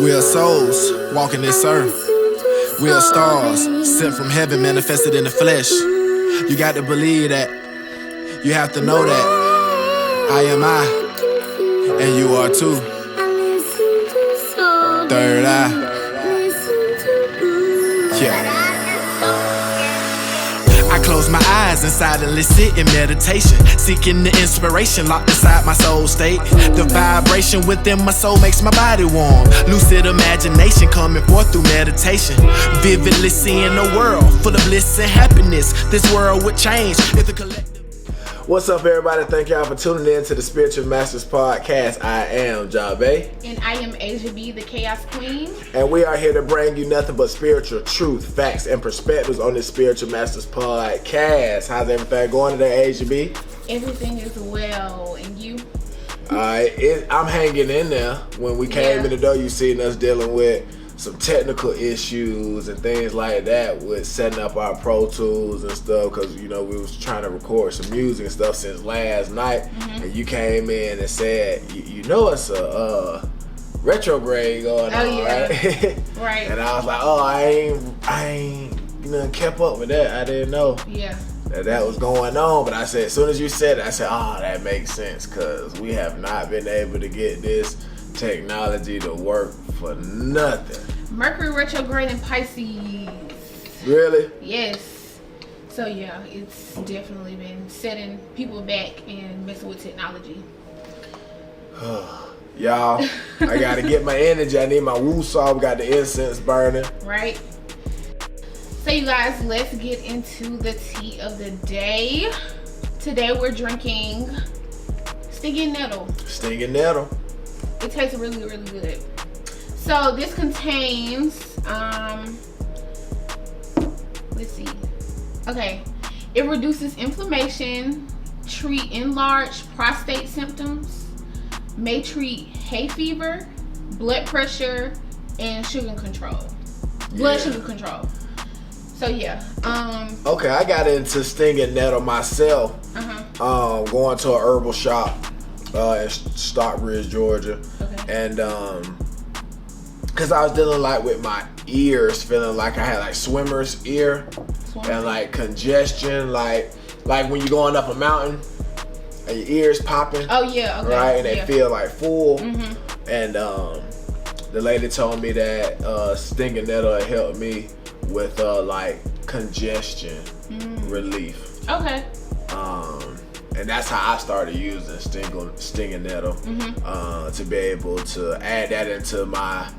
We are souls walking this earth. We are stars sent from heaven, manifested in the flesh. You got to believe that. You have to know that I am I, and you are too. Third eye. Yeah. I close my eyes and silently sit in meditation, seeking the inspiration locked inside my soul state. The vibration within my soul makes my body warm. Lucid imagination coming forth through meditation. Vividly seeing a world full of bliss and happiness. This world would change if the collective. What's up, everybody? Thank y'all for tuning in to the Spiritual Masters Podcast. I am J.A.A. And I am Asia B, the Chaos Queen. And we are here to bring you nothing but spiritual truth, facts, and perspectives on this Spiritual Masters Podcast. How's everything going today, Asia B? Everything is well. And you? I'm hanging in there. When we came in the door, you seen us dealing with some technical issues and things like that with setting up our Pro Tools and stuff, because we was trying to record some music and stuff since last night. And you came in and said it's a retrograde going on, right? Right. And I was like, I ain't kept up with that. I didn't know that was going on. But I said, as soon as you said it, I said, that makes sense, because we have not been able to get this technology to work for nothing. Mercury retrograde in Pisces. Really? Yes. So it's definitely been setting people back and messing with technology. Y'all, I gotta get my energy. I need my woo saw. We got the incense burning. Right. So you guys, let's get into the tea of the day. Today we're drinking stinging nettle. Stinging nettle. It tastes really, really good. So this contains, let's see. Okay, it reduces inflammation, treat enlarged prostate symptoms, may treat hay fever, blood pressure, and sugar control. Blood sugar control. So okay, I got into stinging nettle myself. Going to a herbal shop in Stockbridge, Georgia. Okay. And because I was dealing with my ears, feeling like I had swimmer's ear and congestion, like when you're going up a mountain and your ears popping. Oh yeah, okay. Right, and they feel full. And the lady told me that stinging nettle helped me with congestion relief. Okay. And that's how I started using stinging nettle, to be able to add that into my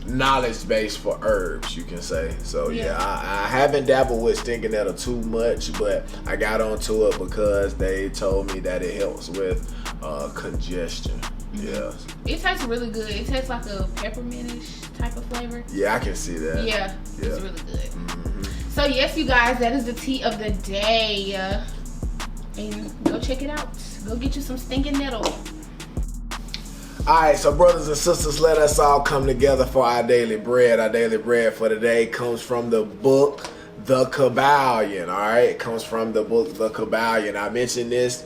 knowledge base for herbs, you can say. So I haven't dabbled with stinging nettle too much, but I got onto it because they told me that it helps with congestion. Yeah. It tastes really good. It tastes like a peppermint-ish type of flavor. Yeah, I can see that. Yeah. It's really good. So yes, you guys, that is the tea of the day. And go check it out. Go get you some stinging nettle. Alright, so brothers and sisters, let us all come together for our daily bread. Our daily bread for today comes from the book The Kabbalion. Alright, it comes from the book The Kabbalion. I mentioned this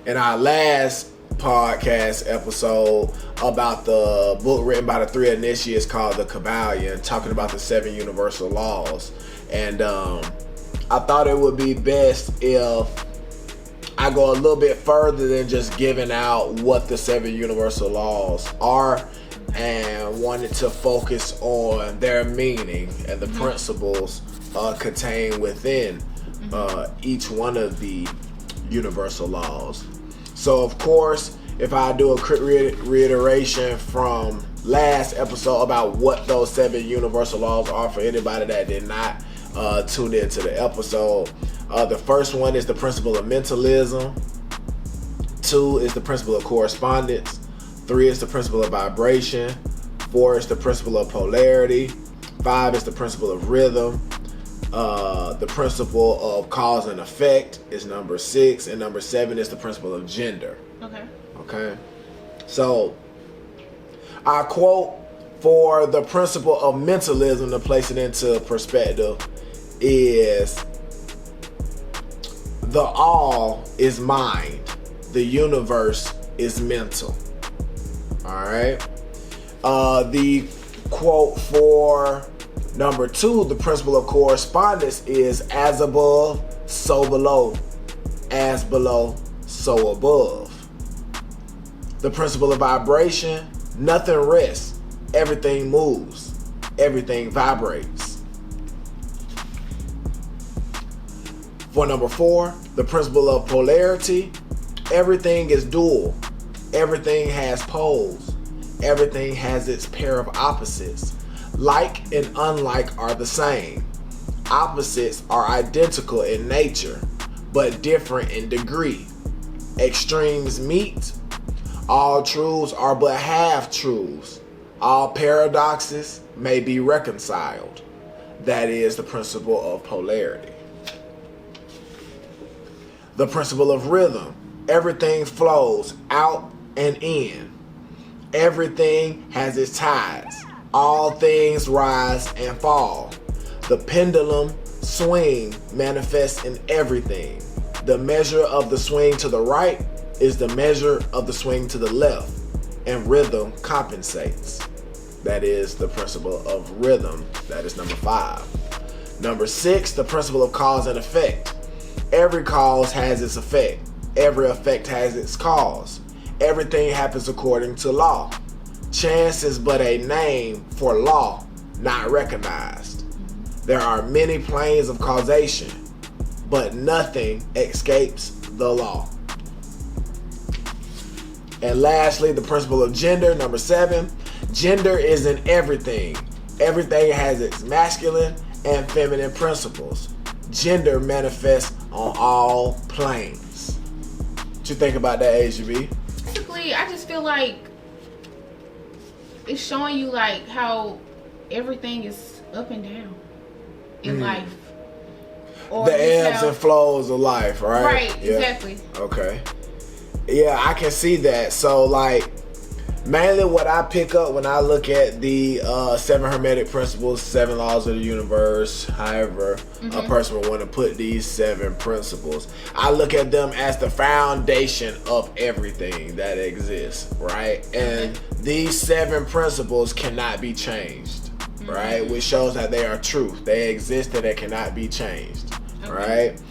in our last podcast episode about the book written by the three initiates called The Kabbalion, talking about the 7 universal laws. And I thought it would be best if I go a little bit further than just giving out what the 7 universal laws are, and wanted to focus on their meaning and the principles contained within each one of the universal laws. So of course, if I do a quick reiteration from last episode about what those 7 universal laws are for anybody that did not tune into the episode. The first one is the principle of mentalism. 2 is the principle of correspondence. 3 is the principle of vibration. 4 is the principle of polarity. 5 is the principle of rhythm. The principle of cause and effect is number 6, and number 7 is the principle of gender. Okay. So our quote for the principle of mentalism, to place it into perspective, is the all is mind, the universe is mental. All right. The quote for number 2, the principle of correspondence, is as above, so below. As below, so above. The principle of vibration, nothing rests, everything moves, everything vibrates. For number 4, the principle of polarity, everything is dual, everything has poles, everything has its pair of opposites. Like and unlike are the same. Opposites are identical in nature, but different in degree. Extremes meet. All truths are but half truths. All paradoxes may be reconciled. That is the principle of polarity. The principle of rhythm. Everything flows out and in. Everything has its tides. All things rise and fall. The pendulum swing manifests in everything. The measure of the swing to the right is the measure of the swing to the left, and rhythm compensates. That is the principle of rhythm. That is number 5. Number 6, the principle of cause and effect. Every cause has its effect. Every effect has its cause. Everything happens according to law. Chance is but a name for law, not recognized. There are many planes of causation, but nothing escapes the law. And lastly, the principle of gender, number 7. Gender is in everything. Everything has its masculine and feminine principles. Gender manifests on all planes. What you think about that, Asia B? Basically, I just feel like it's showing you like how everything is up and down in life. Or the ebbs and flows of life, right? Right, yeah. Exactly. Okay. Yeah, I can see that. So, like, mainly what I pick up when I look at the 7 Hermetic principles, 7 laws of the universe, however a person would want to put these 7 principles, I look at them as the foundation of everything that exists, right? And these 7 principles cannot be changed, right? Which shows that they are truth. They exist and they cannot be changed, right?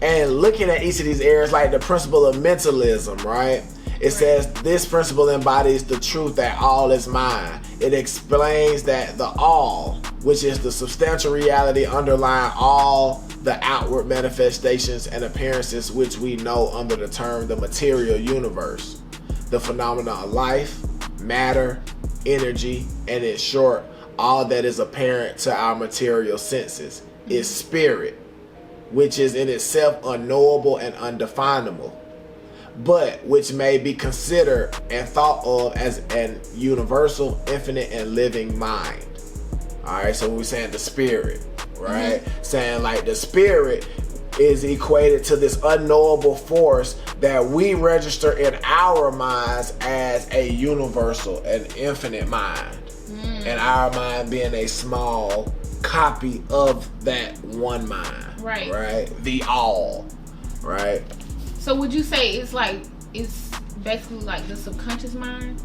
And looking at each of these areas, like the principle of mentalism, right? It says this principle embodies the truth that all is mind. It explains that the all, which is the substantial reality underlying all the outward manifestations and appearances which we know under the term the material universe, the phenomena of life, matter, energy, and in short, all that is apparent to our material senses, is spirit, which is in itself unknowable and undefinable, but which may be considered and thought of as an universal, infinite, and living mind. All right, so we're saying the spirit, right? Saying like the spirit is equated to this unknowable force that we register in our minds as a universal and infinite mind. And our mind being a small copy of that one mind. Right? The all. Right? So would you say it's basically like the subconscious mind?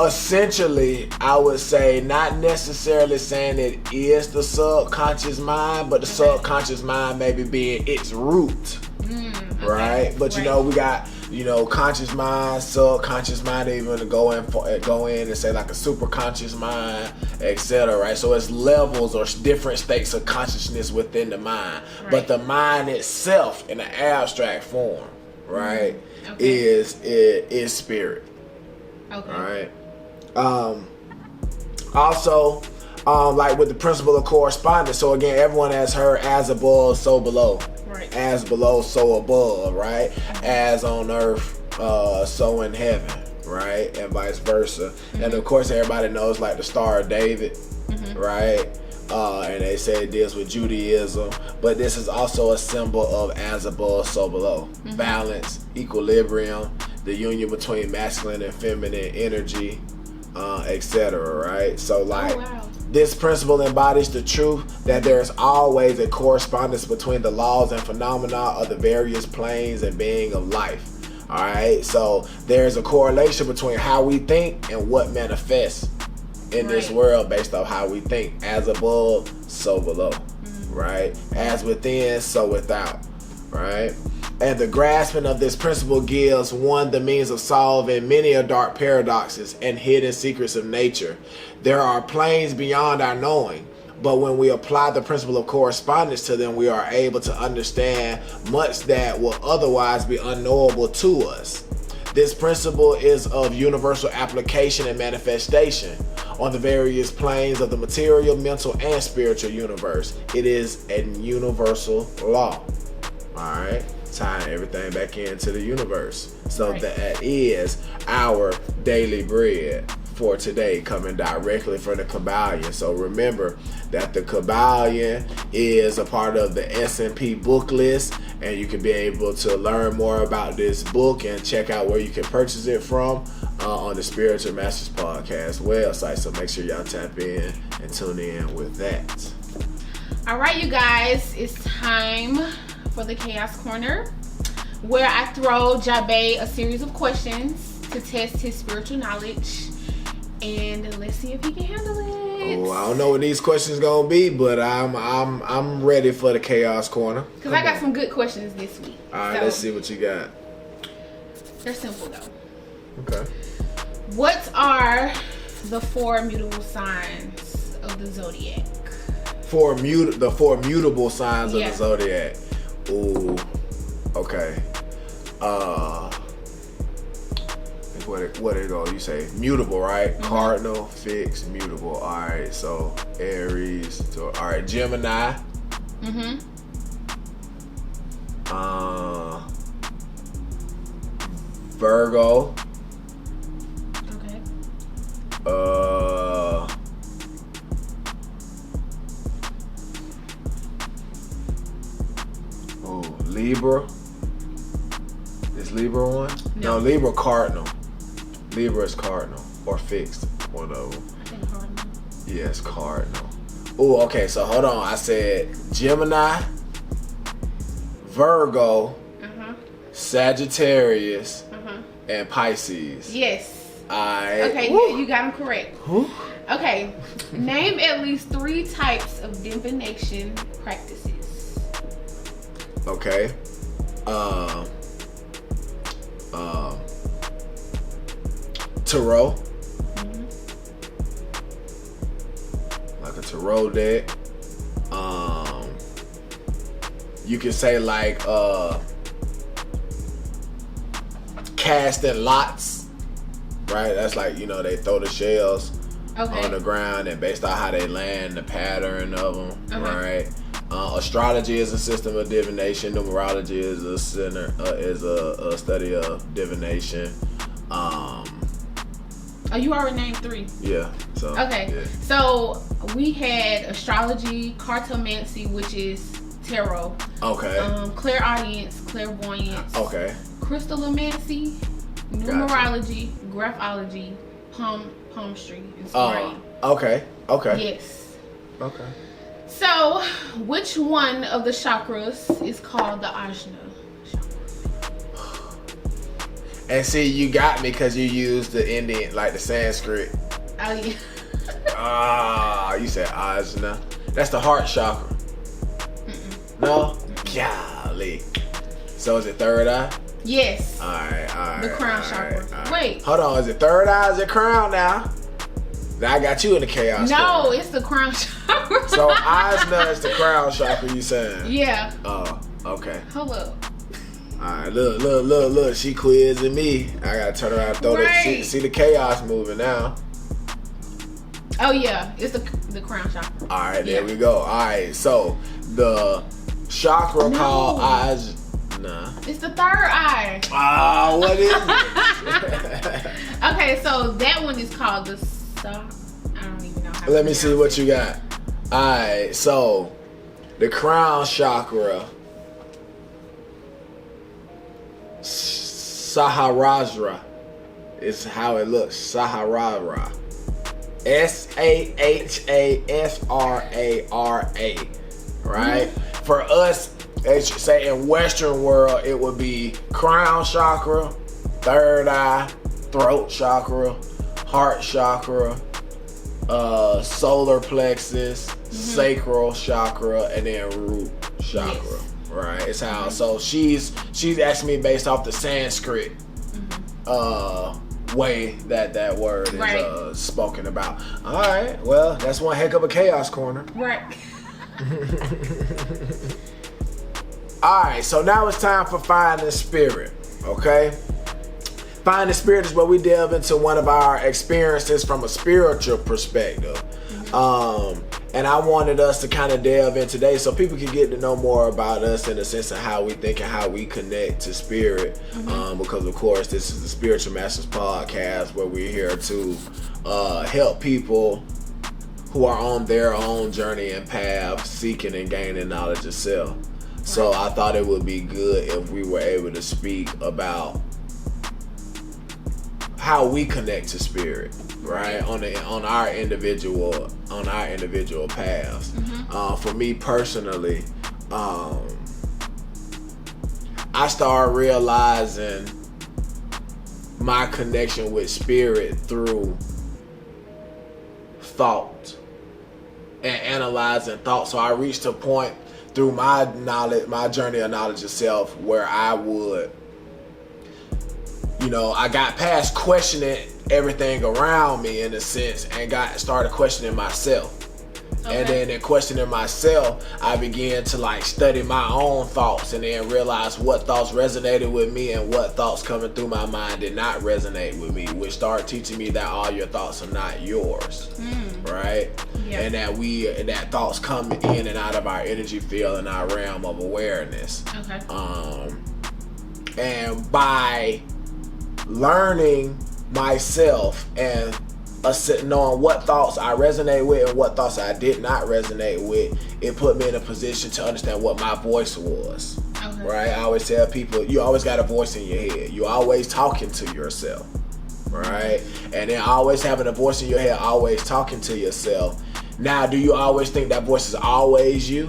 Essentially, I would say not necessarily saying it is the subconscious mind, but the subconscious mind maybe being its root. Right? But you know, we got, conscious mind, subconscious mind, even to go in and say like a super conscious mind, etc. Right? So it's levels or different states of consciousness within the mind. But the mind itself in an abstract form, right, is spirit. Okay. Right? Also, like with the principle of correspondence, so again, everyone has heard as above, so below. As below, so above, right? As on earth, so in heaven, right? And vice versa. And of course, everybody knows like the Star of David, right? And they say it deals with Judaism, but this is also a symbol of as above, so below. Balance, equilibrium, the union between masculine and feminine energy, etc. Right? So like, this principle embodies the truth that there is always a correspondence between the laws and phenomena of the various planes and being of life. All right, so there's a correlation between how we think and what manifests in this world based off how we think. As above, so below, right? As within, so without, right? And the grasping of this principle gives one the means of solving many a dark paradoxes and hidden secrets of nature. There are planes beyond our knowing, but when we apply the principle of correspondence to them, we are able to understand much that will otherwise be unknowable to us. This principle is of universal application and manifestation on the various planes of the material, mental, and spiritual universe. It is a universal law. All right, tying everything back into the universe. So that is our daily bread for today, coming directly from the Kabbalion. So remember that the Kabbalion is a part of the S&P book list, and you can be able to learn more about this book and check out where you can purchase it from on the Spiritual Masters Podcast website. So make sure y'all tap in and tune in with that. All right, you guys, it's time for the Chaos Corner, where I throw J.A.A a series of questions to test his spiritual knowledge, and let's see if he can handle it. Oh, I don't know what these questions gonna be, but I'm ready for the Chaos Corner. Because I got some good questions this week. All right, let's see what you got. They're simple though. Okay. What are the 4 mutable signs of the zodiac? The 4 mutable signs of the zodiac. Ooh, okay. What it go? You say mutable, right? Cardinal, fixed, mutable. All right. So Aries. All right. Gemini. Virgo. Okay. Libra. Is Libra one? No, Libra cardinal. Libra is cardinal or fixed. One of them. I think cardinal. Yes, cardinal. Oh, okay. So hold on. I said Gemini, Virgo, Sagittarius, and Pisces. Yes. Okay, yeah, you got them correct. Okay, name at least 3 types of divination practices. Okay. Tarot. Like a tarot deck. You can say like casting lots, right? That's like, they throw the shells on the ground, and based on how they land, the pattern of them, right? Astrology is a system of divination. Numerology is a study of divination. Oh, you already named 3. Yeah. So okay. Yeah. So we had astrology, cartomancy, which is tarot. Okay. Clairaudience, clairvoyance. Okay. Crystallomancy, numerology, graphology, palmistry, and scribe. Okay. Yes. Okay. So, which one of the chakras is called the Ajna chakra? And see, you got me because you used the Indian, like the Sanskrit. Oh yeah. You said Ajna. That's the heart chakra. No? Golly. So is it third eye? Yes. All right. The crown chakra. All right. Wait. Hold on. Is it third eye? Is it crown now? Now I got you in the chaos. No, it's the crown chakra. So Ajna is the crown chakra, you saying? Yeah. Oh, okay. Hold up. Alright, look. She quizzing me. I gotta turn around and throw that. See the chaos moving now. Oh yeah, it's the crown chakra. Alright, there we go. Alright, so the chakra called Ajna. It's the third eye. Ah, what is it? Okay, so that one is called the I don't even know how. Let me see what you got. Alright, so the crown chakra, Sahasrara is how it looks. Sahasrara. Sahasrara. Right? For us, say in Western world, it would be crown chakra, third eye, throat chakra, heart chakra, solar plexus, sacral chakra, and then root chakra. Yes. Right? It's how. So she's asking me based off the Sanskrit way that word is spoken about. All right. Well, that's one heck of a chaos corner. Right. All right. So now it's time for Finding Spirit. Okay. Finding Spirit is where we delve into one of our experiences from a spiritual perspective. And I wanted us to kind of delve in today so people can get to know more about us in the sense of how we think and how we connect to spirit. Because of course this is the Spiritual Masters podcast where we're here to help people who are on their own journey and path seeking and gaining knowledge of self. So I thought it would be good if we were able to speak about how we connect to spirit, right? On our individual paths. For me personally, I started realizing my connection with spirit through thought and analyzing thought. So I reached a point through my knowledge, my journey of knowledge of self, where I would, I got past questioning everything around me in a sense and started questioning myself. Okay. And then in questioning myself, I began to study my own thoughts and then realize what thoughts resonated with me and what thoughts coming through my mind did not resonate with me, which started teaching me that all your thoughts are not yours. Right? Yeah. And that thoughts come in and out of our energy field and our realm of awareness. Okay. And by learning myself and knowing what thoughts I resonate with and what thoughts I did not resonate with, it put me in a position to understand what my voice was. Okay. Right? I always tell people, you always got a voice in your head. You're always talking to yourself. Right? And then always having a voice in your head, always talking to yourself. Now, do you always think that voice is always you?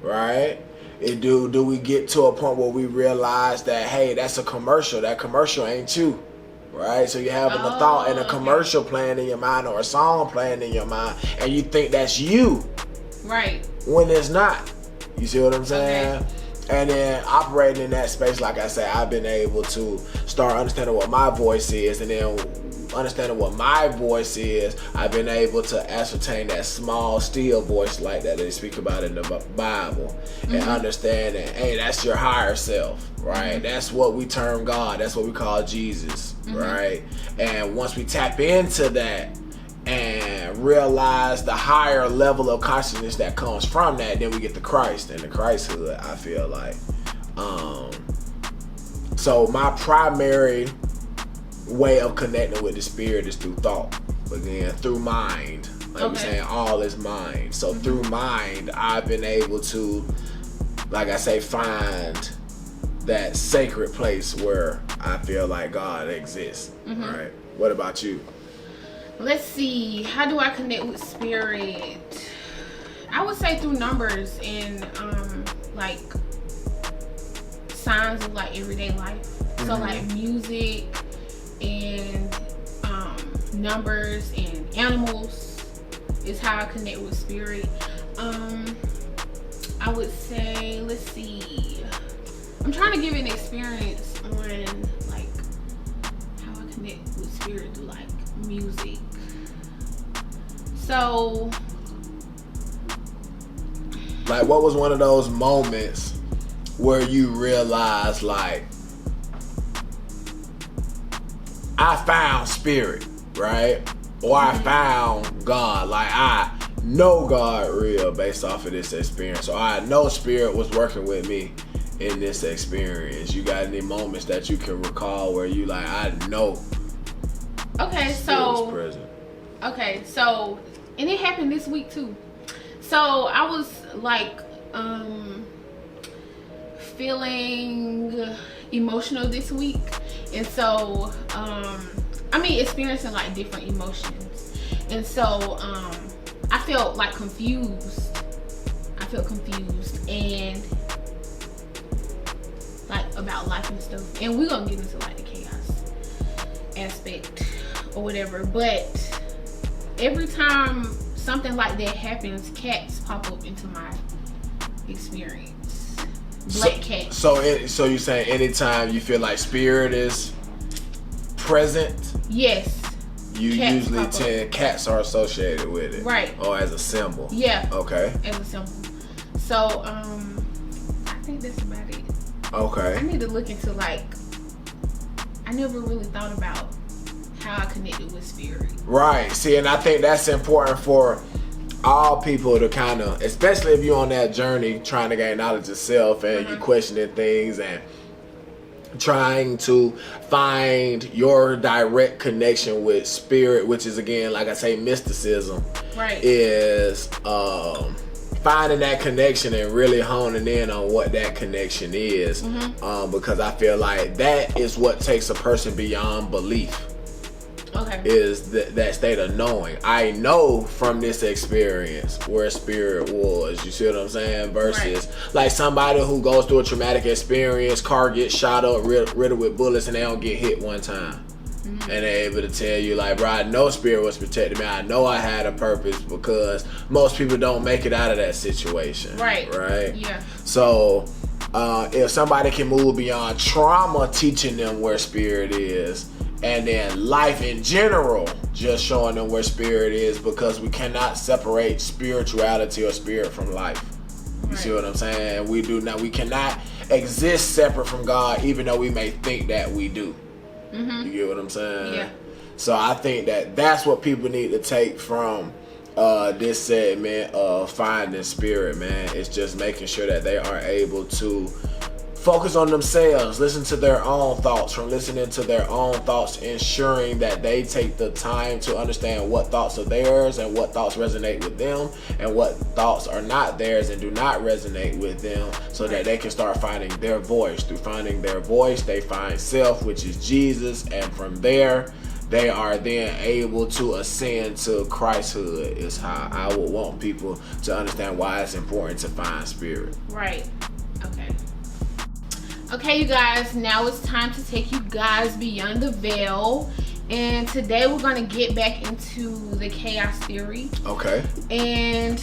Right? Do we get to a point where we realize that, hey, that's a commercial. That commercial ain't you. Right? So you're having a thought and a commercial playing in your mind or a song playing in your mind and you think that's you. Right. When it's not. You see what I'm saying? Okay. And then operating in that space, like I said, I've been able to start understanding what my voice is, and then understanding what my voice is, I've been able to ascertain that small, still voice like that they speak about in the Bible, and understanding, hey, that's your higher self, right? That's what we term God. That's what we call Jesus, right? And once we tap into that and realize the higher level of consciousness that comes from that, then we get the Christ and the Christhood, I feel like. So my primary way of connecting with the spirit is through thought. Again, through mind. Like we're saying, all is mind. So through mind, I've been able to, like I say, find that sacred place where I feel like God exists. Right? What about you? Let's see. How do I connect with spirit? I would say through numbers and like signs of like everyday life. So like music and numbers and animals is how I connect with spirit. I would say, let's see. I'm trying to give an experience on like how I connect with spirit through like music. So, like, what was one of those moments where you realized, like, I found spirit, right? Or I found God. Like, I know God real based off of this experience. Or I know spirit was working with me in this experience. You got any moments that you can recall where you like, I know spirit was present? Okay, so, and it happened this week too. So I was like feeling emotional this week, and so experiencing like different emotions, and so I felt like confused. And like about life and stuff, and we're gonna get into like the chaos aspect or whatever, but every time something like that happens, cats pop up into my experience. Black cats. So you're saying anytime you feel like spirit is present, yes, you usually tend cats are associated with it, right? Or as a symbol. Yeah. Okay. As a symbol. So I think that's about it. Okay. I need to look into, like, I never really thought about how I connected with spirit. Right. See, and I think that's important for all people to kind of, especially if you're on that journey trying to gain knowledge of self and you questioning things and trying to find your direct connection with spirit, which is, again, like I say, mysticism. Right. Is finding that connection and really honing in on what that connection is. Because I feel like that is what takes a person beyond belief. Okay. Is that state of knowing. I know from this experience where spirit was. You see what I'm saying? Versus like somebody who goes through a traumatic experience, car gets shot up, riddled with bullets, and they don't get hit one time. And they're able to tell you, like, bro, I know spirit was protecting me. I know I had a purpose, because most people don't make it out of that situation. Right. Yeah. So if somebody can move beyond trauma teaching them where spirit is, and then life in general just showing them where spirit is, because we cannot separate spirituality or spirit from life. You see what I'm saying? We cannot exist separate from God, even though we may think that we do. You get what I'm saying? Yeah. So I think that that's what people need to take from this segment of finding spirit, man. It's just making sure that they are able to focus on themselves, listen to their own thoughts. From listening to their own thoughts, ensuring that they take the time to understand what thoughts are theirs and what thoughts resonate with them and what thoughts are not theirs and do not resonate with them, so that they can start finding their voice. Through finding their voice, they find self, which is Jesus, and from there they are then able to ascend to Christhood. Is how I would want people to understand why it's important to find spirit. Right. Okay, you guys, now it's time to take you guys beyond the veil. And today we're going to get back into the chaos theory. Okay. And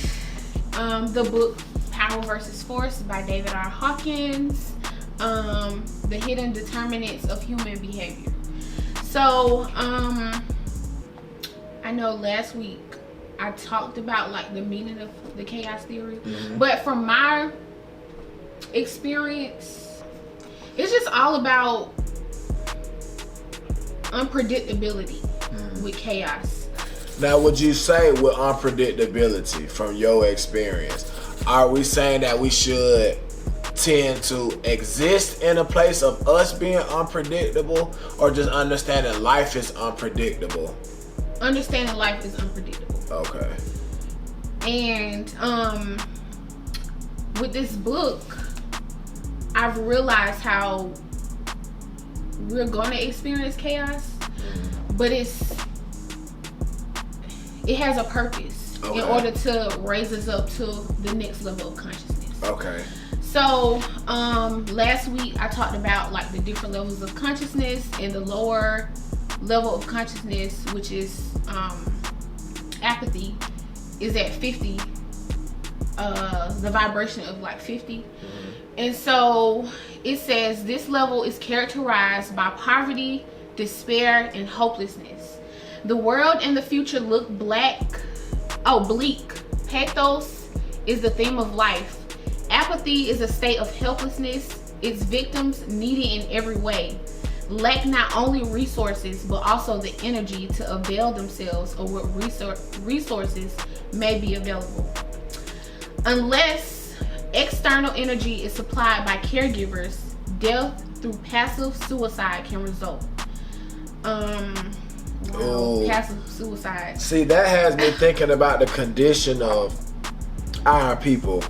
the book Power versus Force by David R. Hawkins. The hidden determinants of human behavior. So, I know last week I talked about, like, the meaning of the chaos theory. But from my experience, it's just all about unpredictability with chaos. Now, would you say with unpredictability, from your experience, are we saying that we should tend to exist in a place of us being unpredictable, or just understanding life is unpredictable? Understanding life is unpredictable. Okay. And with this book, I've realized how we're going to experience chaos, but it has a purpose in order to raise us up to the next level of consciousness. Okay. So last week I talked about, like, the different levels of consciousness, and the lower level of consciousness, which is apathy, is at 50. The vibration of, like, 50. And so it says this level is characterized by poverty, despair, and hopelessness. The world and the future look bleak. Pathos is the theme of life. Apathy is a state of helplessness. Its victims needy in every way. Lack not only resources, but also the energy to avail themselves of what resources may be available. Unless external energy is supplied by caregivers, death through passive suicide can result. Passive suicide. See, that has me thinking about the condition of our people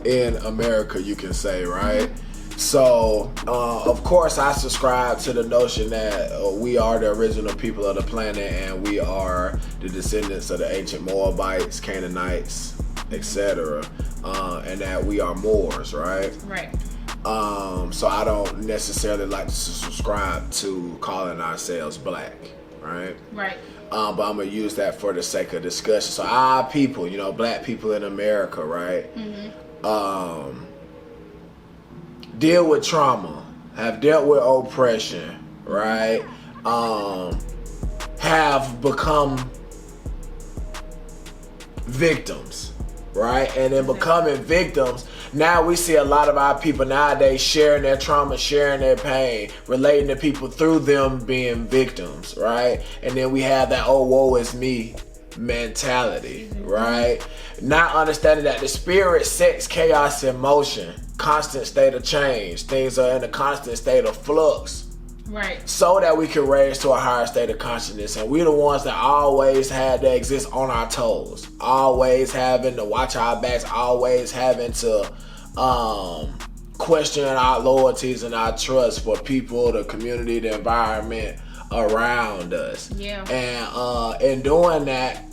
in America, you can say, right? So, of course, I subscribe to the notion that we are the original people of the planet, and we are the descendants of the ancient Moabites, Canaanites, etc., and that we are Moors, right? Right. So I don't necessarily like to subscribe to calling ourselves black, right? Right. But I'm gonna use that for the sake of discussion. So our people, black people in America, right? Deal with trauma, have dealt with oppression, right? Have become victims, right? And in becoming victims, now we see a lot of our people nowadays sharing their trauma, sharing their pain, relating to people through them being victims, right? And then we have that, oh, woe is me mentality, right? Not understanding that the spirit sets chaos in motion, constant state of change. Things are in a constant state of flux. Right. So that we can raise to a higher state of consciousness. And we're the ones that always had to exist on our toes. Always having to watch our backs. Always having to question our loyalties and our trust for people, the community, the environment around us. Yeah. And in doing that,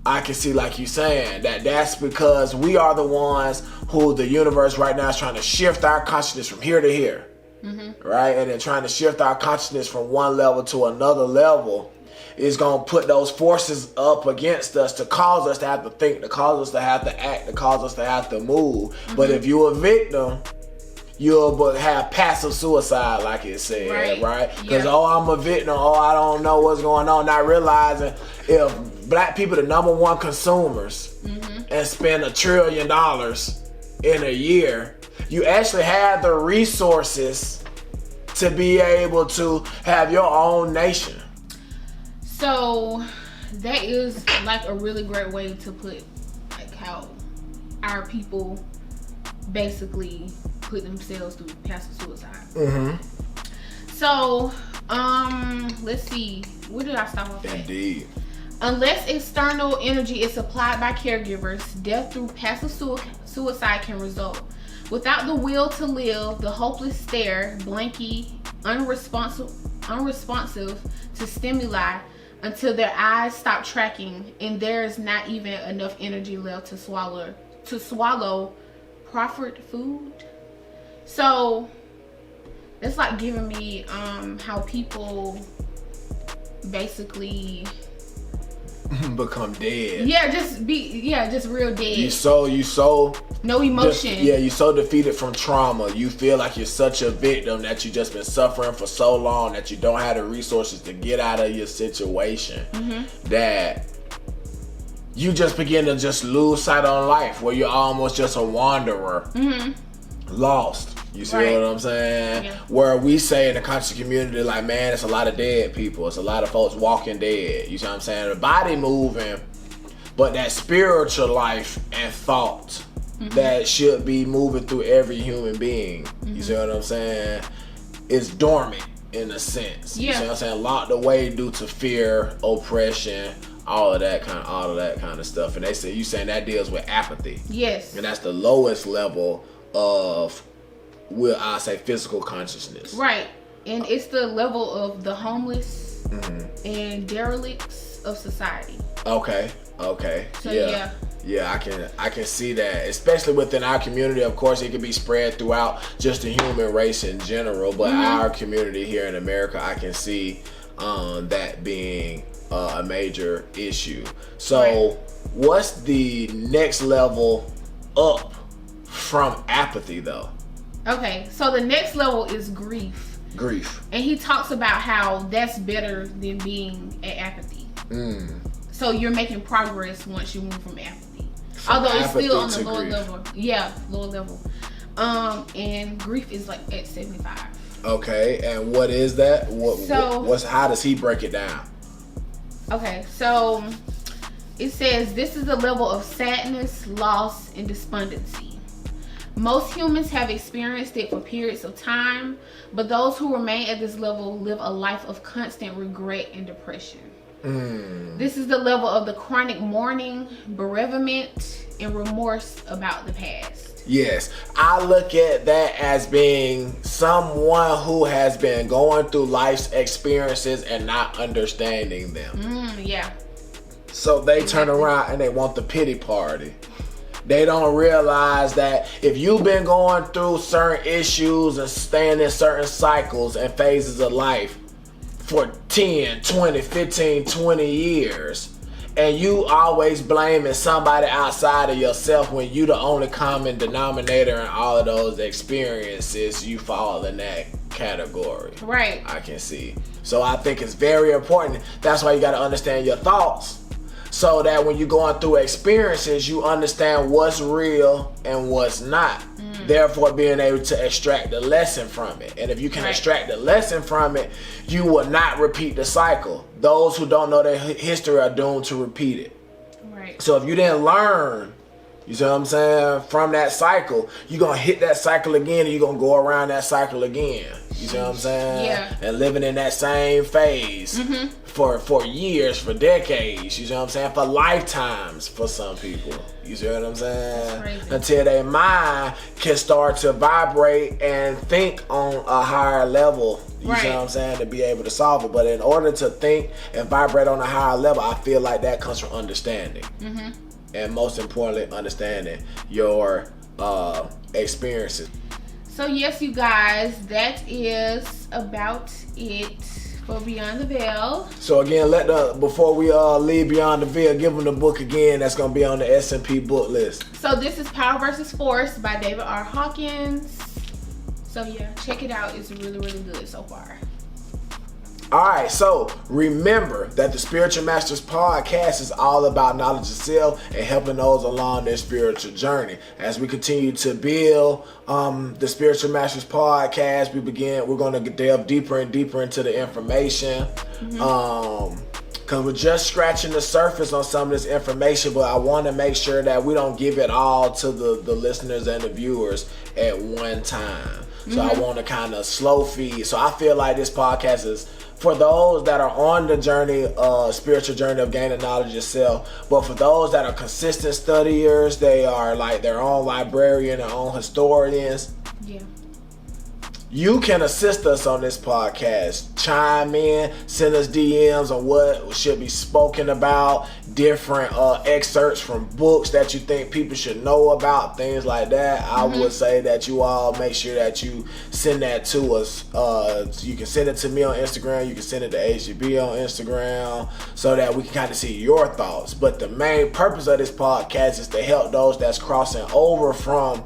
I can see, like you saying, that's because we are the ones who the universe right now is trying to shift our consciousness from here to here. Right? And then trying to shift our consciousness from one level to another level is going to put those forces up against us to cause us to have to think, to cause us to have to act, to cause us to have to move. But if you're a victim, you'll have passive suicide, like it said, right? Because, I'm a victim, I don't know what's going on. Not realizing if black people the number one consumers and spend $1 trillion in a year, you actually have the resources to be able to have your own nation. So that is like a really great way to put like how our people basically put themselves through passive suicide. So let's see, where did I stop off at? Indeed. Unless external energy is supplied by caregivers, death through passive suicide can result. Without the will to live, the hopeless stare, blanky, unresponsive to stimuli until their eyes stop tracking and there is not even enough energy left to swallow proffered food. So it's like giving me how people basically become dead. Just real dead. You so no emotion. You so defeated from trauma. You feel like you're such a victim that you just been suffering for so long that you don't have the resources to get out of your situation. That you just begin to just lose sight on life, where you're almost just a wanderer, lost. You see what I'm saying? Yeah. Where we say in the conscious community, like, man, it's a lot of dead people. It's a lot of folks walking dead. You see what I'm saying? The body moving, but that spiritual life and thought that should be moving through every human being. You see what I'm saying? Is dormant in a sense. You see what I'm saying? Locked away due to fear, oppression, all of that kind of stuff. And you saying that deals with apathy. Yes. And that's the lowest level of, I say, physical consciousness. Right. And it's the level of the homeless and derelicts of society. Okay. So yeah, I can see that, especially within our community. Of course, it can be spread throughout just the human race in general, but our community here in America, I can see that being a major issue. So what's the next level up from apathy, though? Okay, so the next level is grief. And he talks about how that's better than being at apathy. So you're making progress once you move from apathy. Although it's still on the lower level. Yeah, lower level. And grief is like at 75. Okay, and what is that? How does he break it down? Okay, so it says this is the level of sadness, loss, and despondency. Most humans have experienced it for periods of time, but those who remain at this level live a life of constant regret and depression. This is the level of the chronic mourning, bereavement, and remorse about the past. Yes, I look at that as being someone who has been going through life's experiences and not understanding them. Yeah. So they turn around and they want the pity party. They don't realize that if you've been going through certain issues and staying in certain cycles and phases of life for 10, 20, 15, 20 years, and you always blaming somebody outside of yourself when you the only common denominator in all of those experiences, you fall in that category. Right. I can see. So I think it's very important. That's why you got to understand your thoughts, so that when you're going through experiences, you understand what's real and what's not. Therefore, being able to extract the lesson from it. And if you can extract the lesson from it, you will not repeat the cycle. Those who don't know their history are doomed to repeat it. Right. So if you didn't learn, you see what I'm saying, from that cycle, you're going to hit that cycle again, and you're going to go around that cycle again. You see what I'm saying? Yeah. And living in that same phase for years, for decades. You see what I'm saying? For lifetimes for some people. You see what I'm saying? Until their mind can start to vibrate and think on a higher level. You see what I'm saying? To be able to solve it. But in order to think and vibrate on a higher level, I feel like that comes from understanding. And most importantly, understanding your experiences. So yes, you guys, that is about it for Beyond the Veil. So again, before we leave Beyond the Veil, give them the book again. That's gonna be on the S&P book list. So this is Power versus Force by David R. Hawkins. So yeah, check it out. It's really, really good so far. Alright, so remember that the Spiritual Masters podcast is all about knowledge of self and helping those along their spiritual journey. As we continue to build the Spiritual Masters podcast, we're going to delve deeper and deeper into the information. Because we're just scratching the surface on some of this information, but I want to make sure that we don't give it all to the listeners and the viewers at one time. So I want to kind of slow feed. So I feel like this podcast is for those that are on the journey, spiritual journey of gaining knowledge yourself. But for those that are consistent studiers, they are like their own librarian, their own historians. Yeah. You can assist us on this podcast. Chime in, send us DMs on what should be spoken about, different excerpts from books that you think people should know about, things like that. I would say that you all make sure that you send that to us. You can send it to me on Instagram. You can send it to Asia B on Instagram, so that we can kind of see your thoughts. But the main purpose of this podcast is to help those that's crossing over from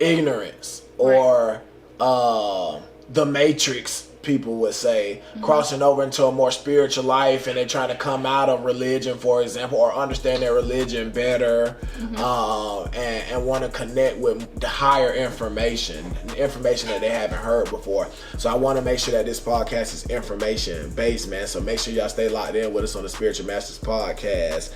ignorance or the Matrix, people would say, crossing over into a more spiritual life, and they're trying to come out of religion, for example, or understand their religion better, and want to connect with the higher information that they haven't heard before. So I want to make sure that this podcast is information based, man. So make sure y'all stay locked in with us on the Spiritual Masters podcast.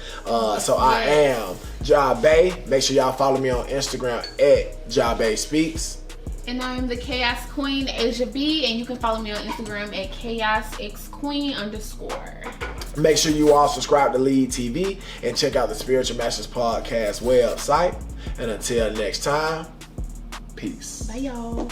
So I am J.A.A. Make sure y'all follow me on Instagram at J.A.A Speaks. And I am the Chaos Queen, Asia B, and you can follow me on Instagram at chaosxqueen_. Make sure you all subscribe to L.E.A.D TV and check out the Spiritual Masters podcast website. And until next time, peace. Bye, y'all.